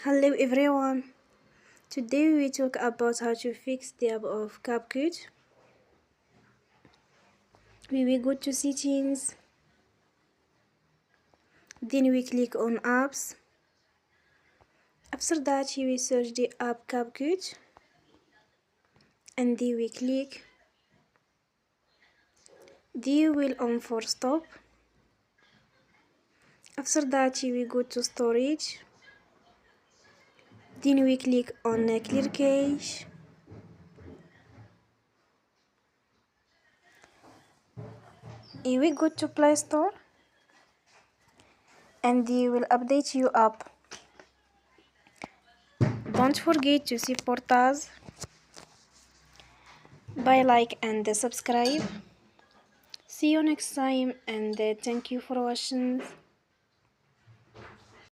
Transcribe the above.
Hello everyone. Today we talk about how to fix the app of Capcut. We will go to settings. Then we click on apps. After that we search the app Capcut. And then we click. Then we'll on for stop. After that we go to storage. Then we click on clear cache. And we go to Play Store. And they will update you app. Don't forget to support us by like and subscribe. See you next time and thank you for watching.